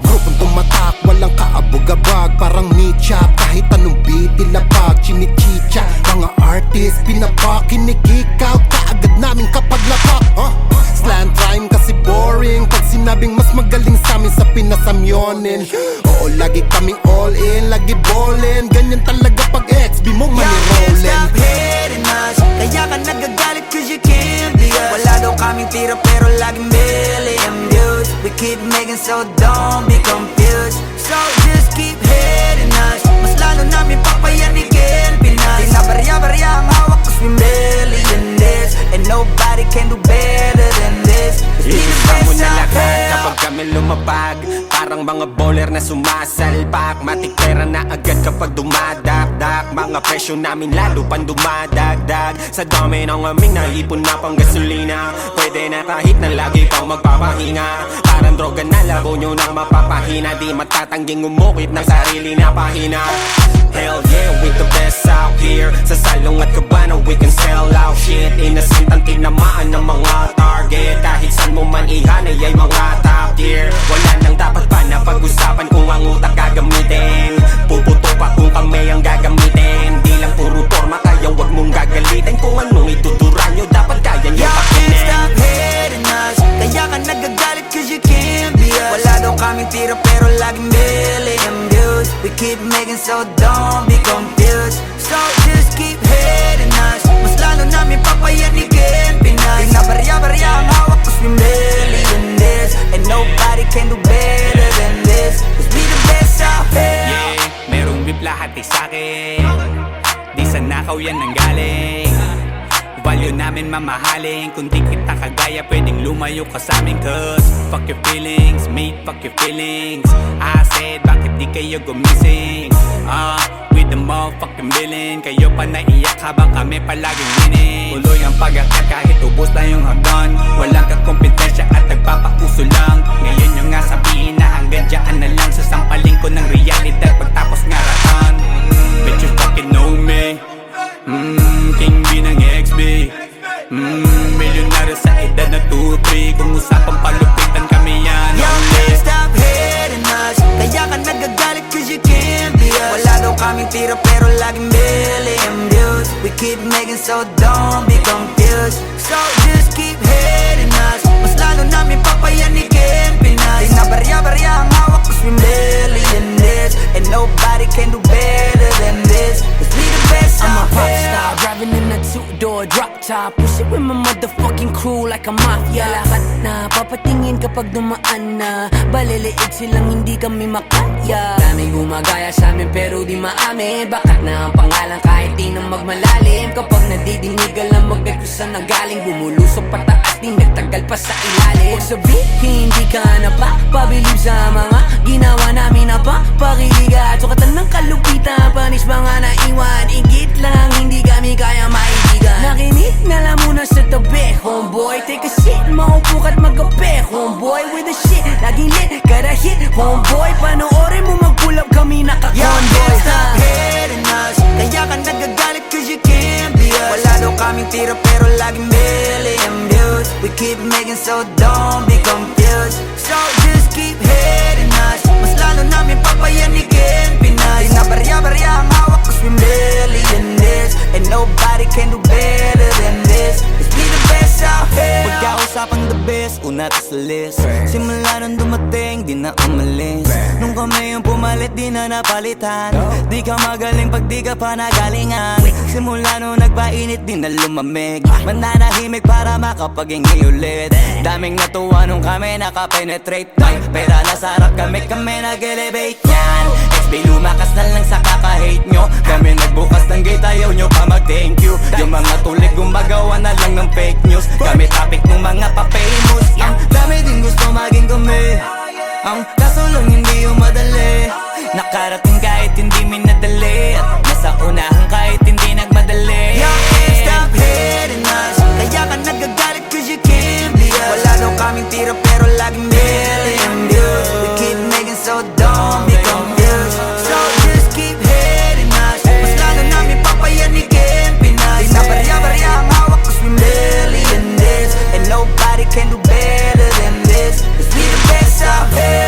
Grupong tumatak, walang kaabog-abag, parang mecha, kahit anong beat ilapag, chinichicha. Mga artist, pinapakinig, ikaw kaagad namin kapag lapak. Slant rhyme kasi boring, pag sinabing mas magaling sa amin sa pinasamyonin. Oo, lagi kaming all in, lagi ballin, ganyan talaga pag XB mo manirolin. Stop hating us, kaya ka nagagalit cause you can't be us. Wala daw kaming tira pero laging million views. We keep making so don't be confused. So just keep hating us, mas lalo namin papayanigin Pinas. Di na barya-barya ang hawak cause we millionaires, and nobody can do better than this. Iisa mo na lahat kapag kami lumapag, parang mga bowler na sumasalpak. Matik pera na agad kapag dumadakdak, mga presyo namin lalo pang dumadagdag. Sa dami ng aming naipon na pang gasolina, pwede na kahit na lagi pang magpapahinga. Parang droga na labo nyo nang mapapahina, di matatangging umukit ng sarili na pahina. Hell yeah, we the best out here. Sa salong at kabana we can sell out shit. Innocent ang tinamaan ng mga target, kahit saan mo man ihanay ay mga top tier. Wala nang dapat pa na pag-usapan kung ang utak gagamitin. Puputo pa kung kami ang gagamitin. Di lang puro forma, kaya wag mong gagalitin. Kung anong itutura nyo, dapat kaya nyo Y'all pakinin. can't stop hating us, kaya ka nagagalit cause you can't be us. Wala daw kaming tira pero laging million views. We keep making so don't be confused. So just keep hating us, mas lalo namin papayanigin Pinas. Di na barya-barya ang hawak cause we millionaires, and nobody can do better than this. Cause we the best out here. Yeah, merong beef lahat ay sa'kin, di sa nakaw yan nanggaling. Value namin mamahalin, kung di kita kagaya pwedeng lumayo ka sa amin. Cause fuck your feelings, mate, fuck your feelings. I said bakit di kayo gumising? With the motherfucking billing, kayo pa naiyak habang kami palaging winning. Tuloy ang pag-akat kahit ubos na yung hagdan, walang kakompetensya at nagpapakuso lang. Ngayon yung nga sabihin na hanggang dyan na lang, sasampaling ko ng realidad pagtapos ngaratan. Bet you fucking know me, King B ng XB, milyonaryo sa edad na 2-3. Kung usapang palupitan kami yan. Y'all can't stop hating us, kaya ka nagagalit cause you can't be us. Wala daw kaming tira pero laging million views. We keep making so don't be confused. So just keep hating us, mas lalo namin papayanigin Pinas. Di na barya-barya ang hawak cause we millionaires, and nobody can do better than this. Cause we the best I'm a out pop here. star, driving in a two-door drop top. Push it with my motherfucking crew like a mafia. Lahat na papatingin kapag dumaan na, baliliit silang hindi kami makaya. Daming gumagaya sa amin pero di maamin. Bakat na ang pangalan kahit di na magmalalim. Kapag nadidinig alam magdagdag saan nanggaling. Bumulusok pataas di nagtagal pa sa ilalim. Huwag sabihin di ka na pa pabilib sa mga ginawa namin na pa pakiliga. Sukatan ng kalupitan, panis mga naiwan. Igit lang hindi kami kaya maibigan. Nakinig na lang muna sa tabi, homeboy. Take a shit, maupo ka't magabi, homeboy. With the shit, laging lit, kada hit, homeboy. Panoorin mo mag-pull up kami Y'all naka-convoy. can't stop hating us, kaya ka nagagalit cause you can't be us. Wala daw kaming tira pero laging million views. We keep making so don't be confused. So just keep hating us, mas lalo namin papayanigin Pinas. Di na barya-barya ang hawak cause we millionaires, and nobody can do better than this. Cause we the best out here. Pagkausapang the best, una to sa list. Simula nung dumating, di na umalis. Nung kami yung pumalit, di na napalitan. Di ka magaling pag di ka pa nagalingan. Simula nung nagpainit, di na lumamig. Mananahimik para makapaghingi ulit. Daming natuwa nung kami nakapenetrate. Pera na sarap kami nag-elevate yan. XB lumakas na lang sa kaka-hate nyo. Kami nagbukas ng gate, ayaw nyo pa mag-thank you. Yung mga tulig gumagawa na lang ng fake news. Kami topic ng mga pa-famous. Ang dami din gusto maging kami, ang kaso lang hindi yung madali. Nakarating kahit hindi minadali, at nasa unahan kahit hindi nagmadali. Y'all can't stop hating us, kaya ka nagagalit cause you can't be us. Wala daw kaming tira pero laging million views. We keep making so don't be confused. So just keep hating us, mas lalo namin papayanigin Pinas. Di na barya-barya ang hawak cause we millionaires, can do better than this. 'Cause we the best out here.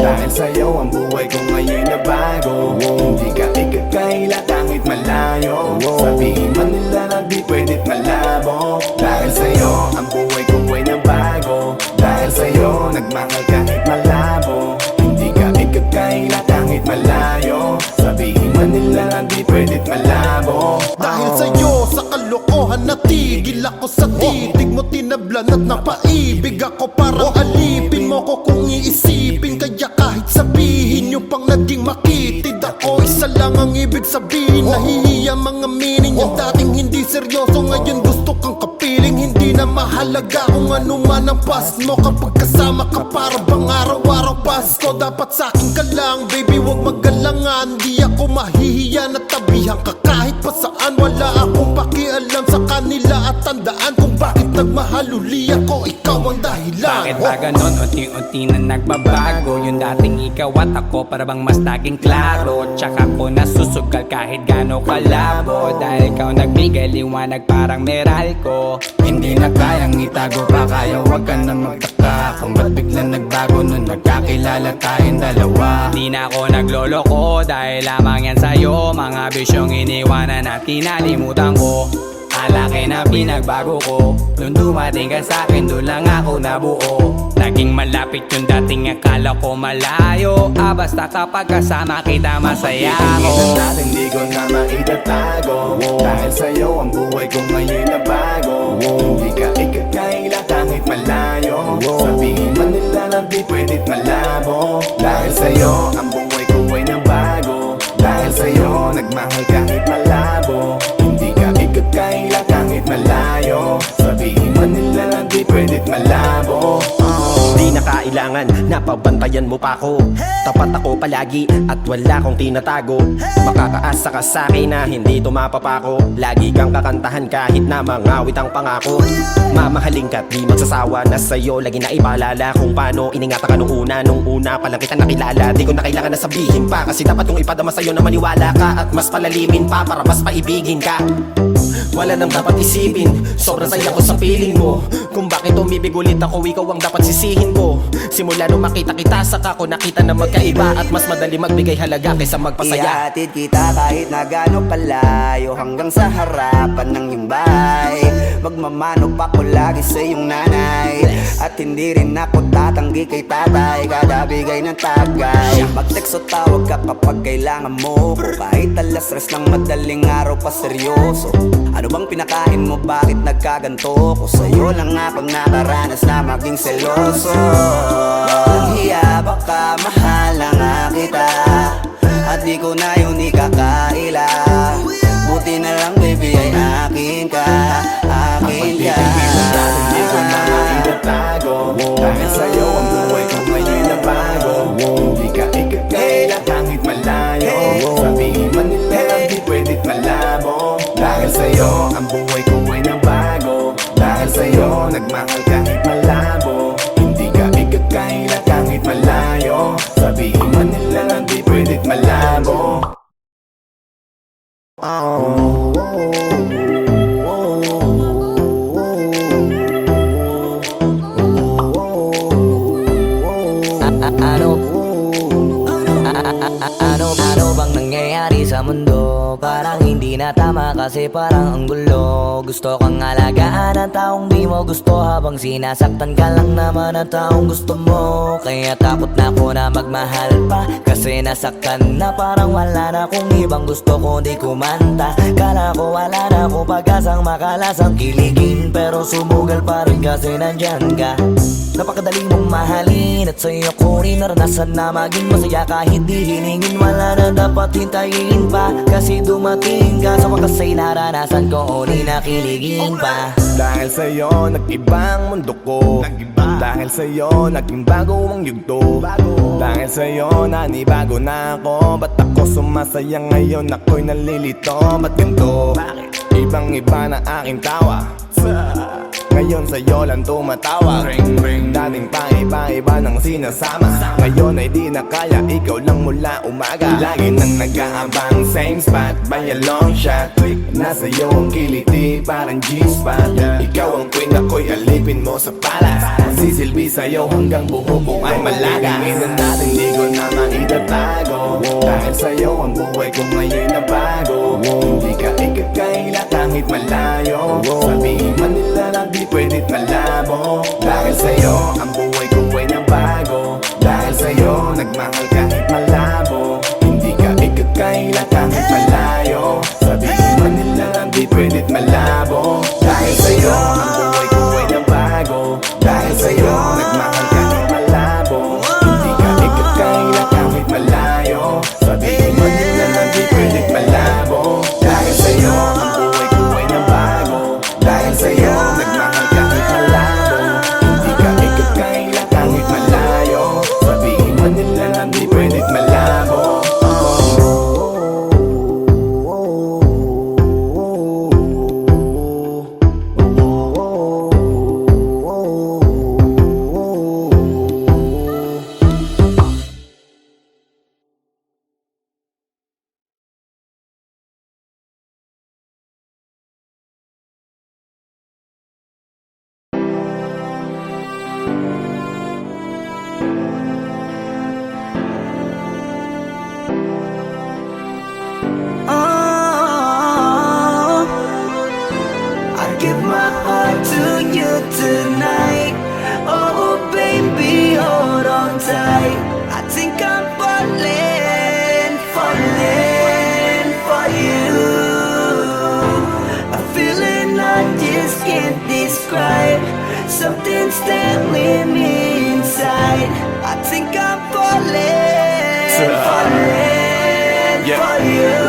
Dahil sa'yo ang buhay ko ngayon na bago. Hindi ka ikakaila kahit malayo. Sabihin man nila na di pwedit malabo. Dahil sa'yo ang buhay ko ay nabago. Dahil sa'yo nagmahal kahit malabo. Hindi ka ikakaila kahit malayo. Sabihin man nila na di pwedit malabo. Dahil sa'yo sa kalokohan natigil ako sa titig mo, tinablan at napaibig ako. Parang alipin mo ko kung iisipin. Kaya kahit sabihin nyo pang naging makitid ako, isa lang ang ibig sabihin. Nahihiya mga meaning. Yung dating hindi seryoso ngayon gusto kang kapiling. Hindi na mahalaga kung ano man ang past mo. Kapag kasama ka para bang araw-araw Pasko. Dapat sa'kin ka lang baby, wag magalangan. Di ako mahihiya na tabihan ka kahit pa saan. Wala akong pakialam sa kanila at tandaan kung bakit nagmahal uli ako. Ikaw ang dahilan. Bakit ba ganon? Unti-unti na nagbabago. Yung dating ikaw at ako para bang mas naging klaro. Tsaka ko nasusugal kahit gano kalabo. Dahil ikaw nagbigay liwanag parang Meralco. Hindi na kayang itago pa, kaya wag ka na magtaka kung ba't biglang nagbago nung nagkakilala tayong dalawa. Di na ako nagloloko dahil lamang yan sa'yo. Mga bisyong iniwanan at kinalimutan ko. Alaki na pinagbago ko. Nung dumating ka sa'kin, doon lang ako nabuo. Naging malapit yung dating akala ko malayo. Basta kapag kasama kita masaya ako. Hindi ko na maitatago. Dahil sa'yo ang buhay ko ngayon na bago. Hindi ka ikakaila kahit malayo. Sabihin man nila na di pwedit malabo. Dahil sa'yo ang buhay ko ay nabago. Dahil sa'yo nagmahal kahit malabo. Hindi ka ikakaila kahit malayo. Sabihin man nila na di pwedit malabo. Di na kailangan na pabantayan mo pa ako. Tapat ako palagi at wala kong tinatago. Makakaasa ka sa'kin na hindi tumapapako. Lagi kang kakantahan kahit na mangawit ang pangako. Mamahalin ka't di magsasawa na sa'yo. Lagi na ipaalala kung paano iningatan ka nung una pa lang kita nakilala. Di ko na kailangan na sabihin pa, kasi dapat kong ipadama sa'yo na maniwala ka. At mas palalimin pa para mas paibigin ka. Wala nang dapat isipin, sobrang saya ko sa feeling mo. Kung bakit umibig ulit ako, ikaw ang dapat sisihin ko. Simula nung makita kita, saka ko nakita na magkaiba. At mas madali magbigay halaga kaysa magpasaya. Ihatid kita kahit na gaano kalayo, hanggang sa harapan ng iyong bahay. Wag nagmamano pa ko lagi sa iyong nanay. At hindi rin ako tatanggi kay tatay, kada bigay ng tagay. Mag-text o tawag ka kapag kailangan mo ko, kahit alas stress ng madaling araw pa seryoso. Ano bang pinakain mo, bakit nagkaganto ko? Sa'yo lang nga pag nakaranas na maging seloso. Ang hiya baka mahal na nga kita, at di ko na yun ikakaila. Buti na lang baby ay akin ka, akin ka. Hindi ko na maitatago, dahil sa'yo ang buhay ko ngayon na bago. Hindi ka ikakaila kahit malayo, sabihin man nila di pwedit malabo. Dahil sa'yo ang buhay ko ay nabago, dahil sa'yo nagmahal kahit malabo. Hindi ka ikakaila kahit malayo, sabihin man nila di pwedit malabo. Ano bang nangyayari sa mundo? Parang hindi na tama kasi parang ang gulo. Gusto kang alagaan ang taong di mo gusto, habang sinasaktan ka lang naman ang taong gusto mo. Kaya takot na ako na magmahal pa, kasi nasaktan na parang wala na akong ibang gusto kundi kumanta. Kala ko wala na ako pag-asang makalasang kiligin, pero sumugal pa rin kasi nandyan ka. Napakadali mong mahalin at sa'yo ko rin naranasan na maging masaya kahit di hiningin. Wala na dapat hintayin pa, kasi dumating ka sa wakas ay naranasan ko uli na kiligin pa. Dahil sa'yo nag-ibang mundo ko, dahil sa'yo naging bago ang yugto. Dahil sa'yo nanibago na ako, ba't ako sumasaya ngayon? Ako'y nalilito, ba't ganito? Ibang iba na aking tawa, ngayon sa'yo lang tumatawa. Dating pa iba-iba ng sinasama, ngayon ay di na kaya, ikaw lang mula umaga. Lagi nang nag-aabang, same spot by a long shot. Nasa iyo ang kiliti, parang G-spot. Ikaw ang queen, ako'y alipin mo sa palas. Sisilbi sa'yo hanggang buho ko ay malaga. Hingin natin di ko na maitatago, dahil sa'yo ang buhay ko ngayon na bago. Hindi ka ikakaila kahit malayo, sabihin man nila na di pwedit malabo. Dahil sa'yo ang buhay ko ay nabago, dahil sa'yo nagmahal kahit malabo. Hindi ka ikakaila kahit malayo, sabihin man nila na di pwedit malabo. Dahil sa'yo ang buhay ko ay nabago, dahil sa'yo nagmahal kahit malabo. Hindi ka ikakaila kahit malayo, sabihin man nila na di pwedit malabo. Dahil sa'yo ang buhay ko ay nabago, dahil sa'yo nagmahal kahit malabo. Hindi ka ikakaila kahit malayo, sabihin man nila na di pwedit malabo. Give my heart to you tonight. Oh baby, hold on tight. I think I'm falling, falling for you. A feeling I just can't describe. Something's telling me inside. I think I'm falling, falling for you.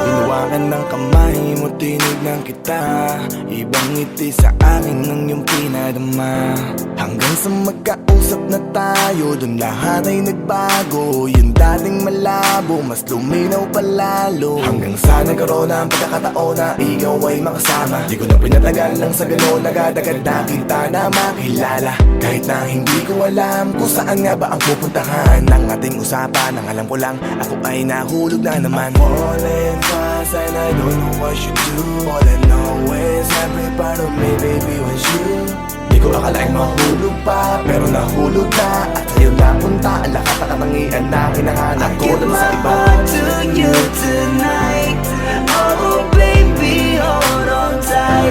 Hinawakan ng kamay mo, tinignan kita. Ibang ngiti sa akin ng iyong pinadama. Hanggang sa magkausap na tayo, dun lahat ay nagbago. Yung dating malabo, mas luminaw palalo. Hanggang sa nagkaroon ang pagkakataon na ikaw ay makasama. Di ko na pinatagal lang sa gano'n, nagadagad na kita na makilala. Kahit na hindi ko alam kung saan nga ba ang pupuntahan ng ating usapan. Ang alam ko lang, ako ay nahulog na naman. I'm falling fast and I don't know what you do. All I know is every part of me, baby, was you. Di ko akalaing mahulog pa, pero nahulog na. At sa'yo napunta ang lahat ng katangian na kinahanap ko dun sa iba. I give my heart to you tonight. Oh baby, hold on tight.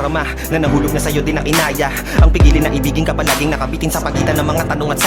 nadarama na nahulog na sa'yo din ang inaya. Ang pigilin na ibigin ka palaging nakabitin sa pagitan ng mga tanong at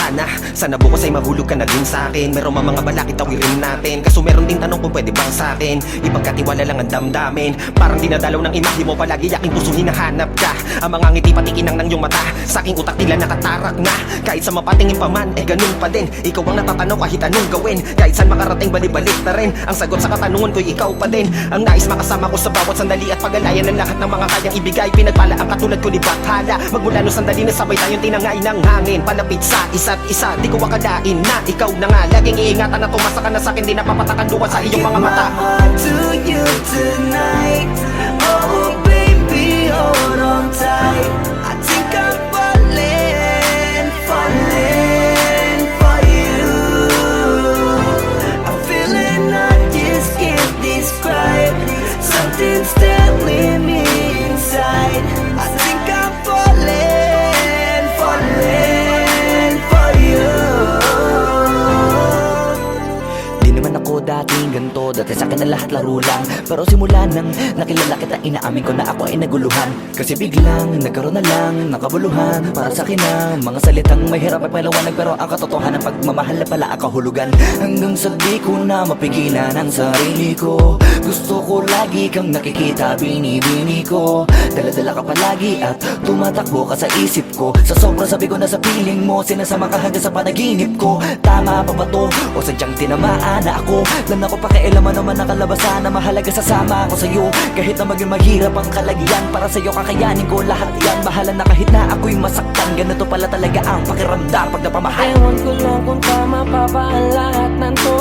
sana bukas ay mahulog ka na din sa'kin. Meron mga balakid tawirin natin, kaso meron din tanong kung pwede bang sa'kin ipagkatiwala lang ang damdamin. Parang dinadalaw ng imahe mo, palagi aking puso hinahanap ka. Ang mga ngiti patikinang ng iyong mata, sa aking utak tila nakatarak na. Kahit sa mapatingin pa man, ganun pa din. Ikaw ang natatanaw kahit anong gawin. Kahit saan makarating, balibalik na rin. Ang sagot sa katanungan ko'y ikaw pa din. Ang nais makasama ko sa bawat sandali at pag-alayan ng lahat ng mga kayang ibigay. Pinagpala ang katulad ko ni Bathala. Magmula nung sandali na sabay tayong tinangay ng hangin, palapit sa isa't isa. Di ko akalain na ikaw na nga laging iingatan na tumasa ka na sa'kin. Di napapatakan luwa sa iyong mga mata. To you tonight, oh baby, hold on tight. I think I'm falling for you. I'm feeling I just can't describe. Something's telling me inside. I think I'm falling for you. Di naman ako dating ganito, dati sa akin na lahat laro lang. Pero simula nang nakilala kita, inaamin ko na ako ay naguluhan. Kasi biglang nagkaroon na lang ng kabuluhan. Para sa akin ang mga salitang may hirap ay paliwanag, pero ang katotohanan pagmamahal na pala ang kahulugan. Hanggang sa di ko na mapigilan ang sarili ko. Gusto ko lagi kang nakikita, binibini ko. Dala-dala ka palagi at tumatakbo ka sa isip ko. Sa sobrang sabi ko na sa piling mo, sinasama ka hanggang sa panaginip ko. Tama pa ba to? O sadyang tinamaan na ako? Lang ako pakialaman naman ang kalabasan na mahalaga, sasama ako sa'yo. Kahit na maging maghirap ang kalagyan, para sa'yo kakayanin ko lahat yan. Bahala na kahit na ako'y masaktan, ganito pala talaga ang pakiramdam pag napamahal. Ewan ko lang kung tama pa ba ang lahat ng to.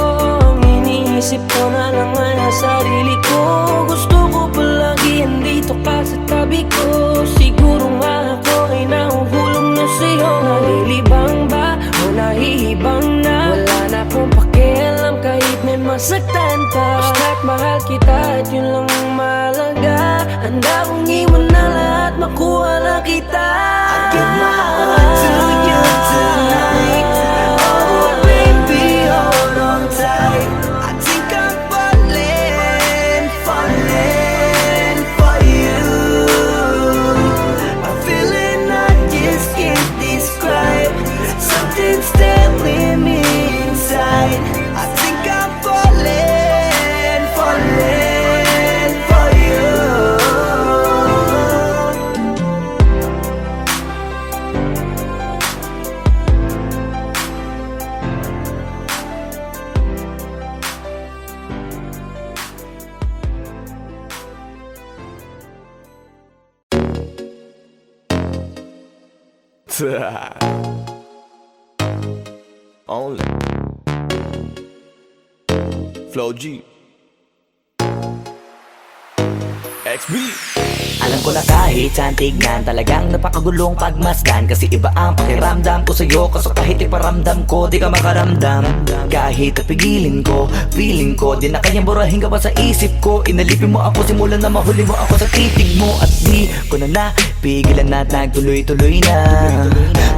Iniisip ko na lang ang sarili ko. Gusto ko palagi andito ka sa tabi ko. Siguro nga ako ay nahuhulog na sa'yo. Nalilibang ba o nahihibang na? Wala na akong pakialam kahit may masaktan pa. Basta't mahal kita at yun lang ang mahalaga. Handa kong iwan na lahat, makuha lang kita. I give my heart to you tonight. Oh baby, hold on tight. I think I'm falling for you. I'm feeling I just can't describe. Something's telling me inside. I think I'm falling for you. Only Flow G XB. Alam ko na kahit saan tignan, talagang napakagulong pagmasdan. Kasi iba ang pakiramdam ko sa'yo, kaso kahit iparamdam ko, di ka makaramdam. Kahit napigilin ko, feeling ko, di na kayang burahin ka pa sa isip ko. Inalipin mo ako, simulan na mahuli mo ako sa titig mo. At di ko na napigilan na nagtuloy-tuloy na.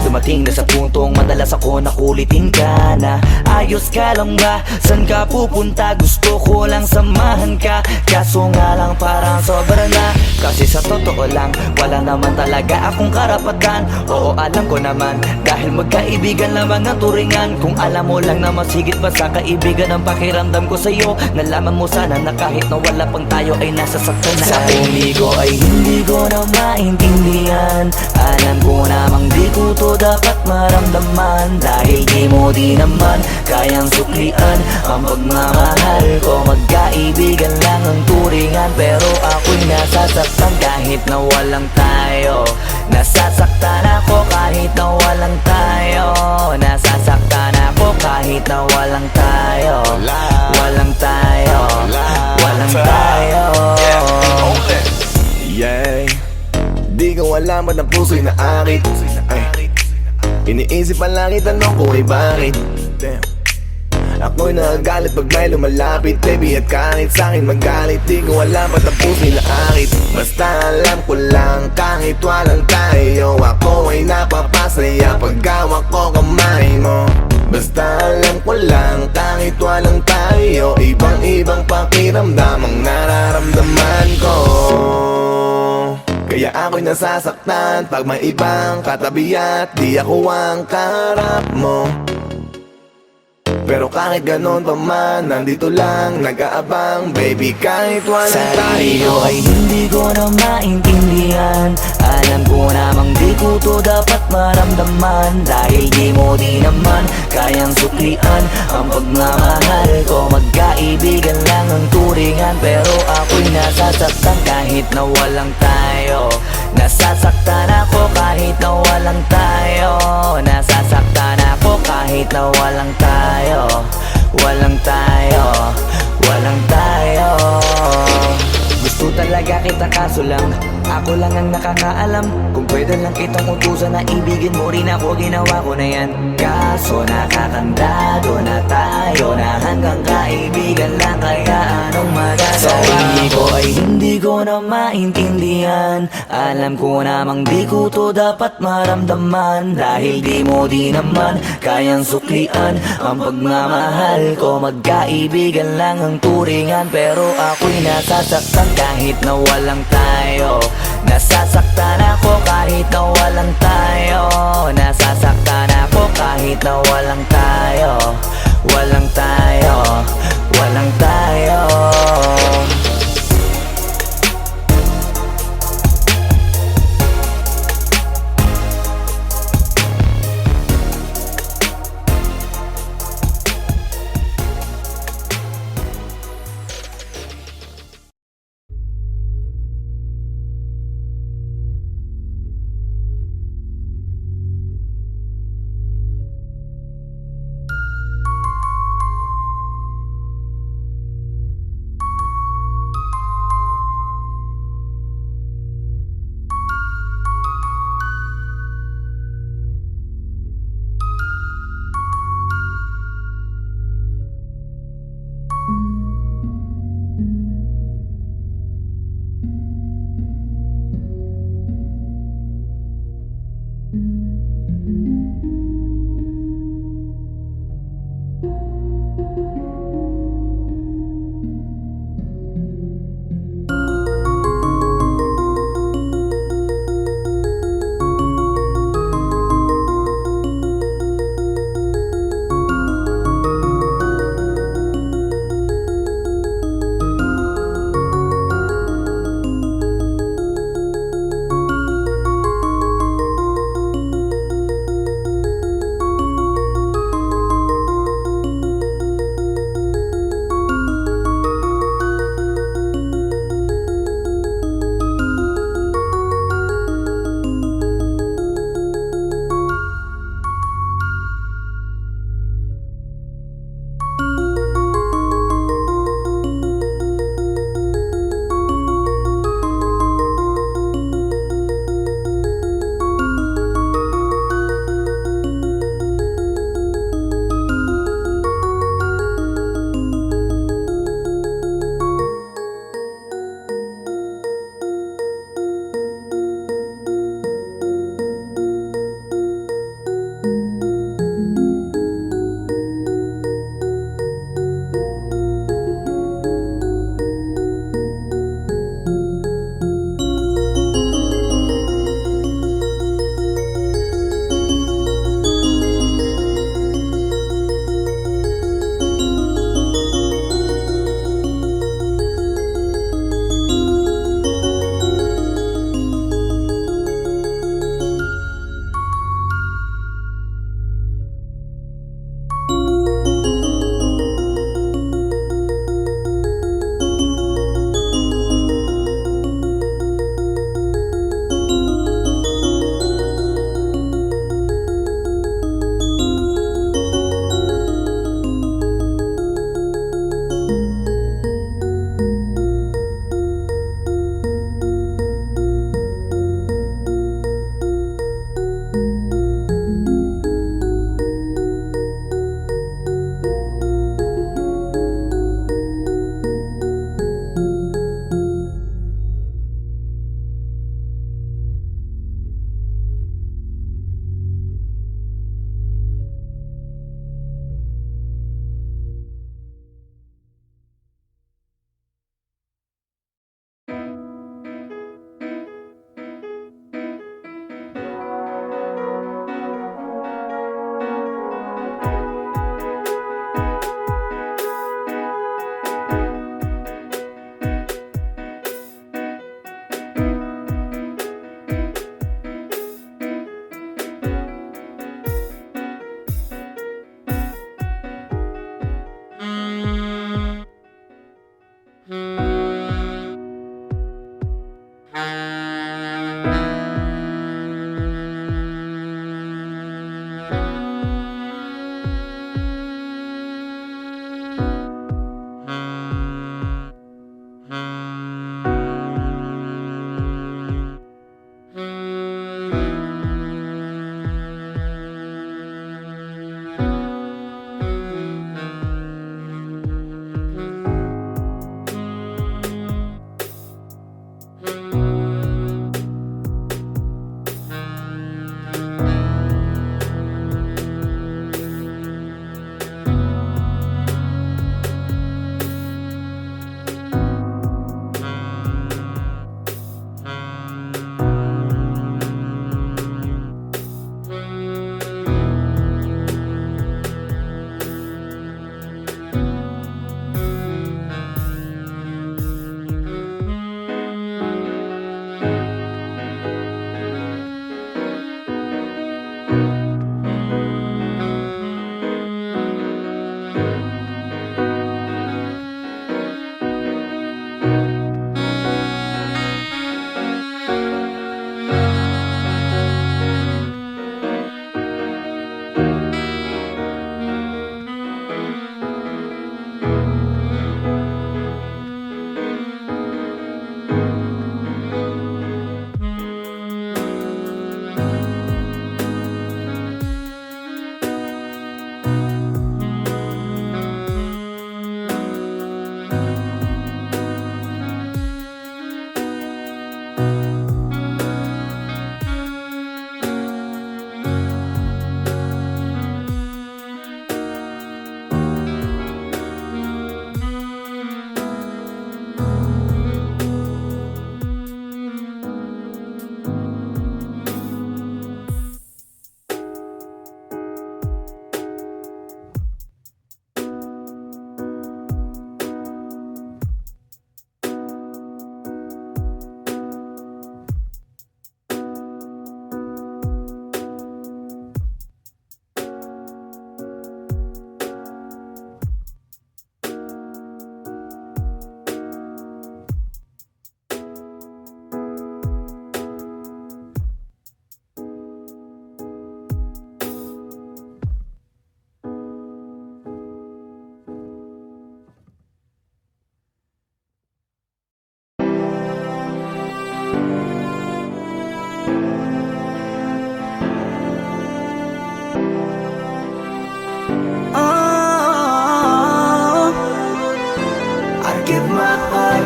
Dumating na sa puntong madalas ako nakulitin ka na. Ayos ka lang ba? San ka pupunta? Gusto ko lang samahan ka. Kaso nga lang parang sobra na. Kasi sa totoo lang, wala naman talaga akong karapatan. Oo, alam ko naman, dahil magkaibigan lamang ang turingan. Kung alam mo lang na mas higit pa sa kaibigan ang pakiramdam ko sa'yo, nalaman mo sana na kahit na wala pang tayo ay nasasaktan na. Sa umigo ay hindi ko na maintindihan. Alam ko namang di ko to dapat maramdaman. Dahil di mo di naman kayang suklian ang pagmamahal ko. Magkaibigan lang ang turingan, pero ako'y nasasaktan kahit na walang tayo. Nasasaktan ako kahit na walang tayo. Nasasaktan ako kahit na walang tayo. Walang tayo. Walang tayo. Yeah. Di ko alam ba't ang puso'y naakit. Iniisip ang langit, tanong ko ay bakit. Ako'y nagagalit pag may lumalapit, baby, at kahit sa'kin magalit. Di ko alam ba't ang puso'y naakit. Basta alam ko lang kahit walang tayo, ako ay napapasaya pag hawak ko kamay mo. Basta alam ko lang kahit walang tayo, ibang pakiramdam ang nararamdaman ko. Kaya ako'y nasasaktan pag may ibang katabi at di ako ang kaharap mo. Pero kahit ganon pa man, nandito lang, nag-aabang, baby, kahit walang Sarili tayo. ko ay hindi ko na maintindihan. Alam ko namang di ko to dapat maramdaman, dahil di mo di naman kayang suklian ang pagmamahal ko. Magkaibigan lang ang turingan, pero ako'y nasasaktan kahit na walang tayo. Nasasaktan ako kahit na walang tayo. Nasasaktan ako kahit na walang tayo. Walang tayo, walang tayo. Gusto talaga kita kaso lang ako lang ang nakakaalam. Kung pwede lang kitang utusan na ibigin mo rin ako, ginawa ko na yan. Kaso nakakandado na tayo na hanggang kaibigan lang, kaya anong magagawa? Sarili ko ay hindi ko na maintindihan. Alam ko namang di ko to dapat maramdaman, dahil di mo di naman kayang suklian ang pagmamahal ko. Magkaibigan lang ang turingan, pero ako'y nasasaktan kahit na walang tayo. Nasasaktan ako kahit na walang tayo. Nasasaktan ako kahit na walang tayo. Walang tayo, walang tayo.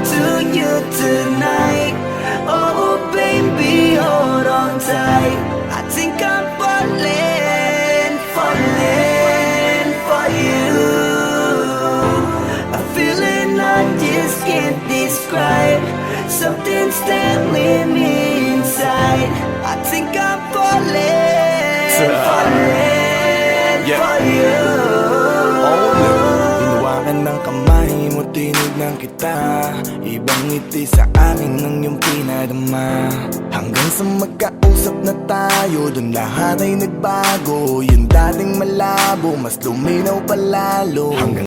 to you tonight. Oh baby, hold on tight. I think I'm falling for you. A feeling I just can't describe. Something's telling me inside. I think I'm falling for you. Hinawakan ng kamay mo, tinignan kita. Ibang ngiti sa akin ng iyong pinadama. Hanggang sa magkausap na tayo, dun lahat ay nagbago. Yung dating malabo, mas luminaw palalo. Hanggang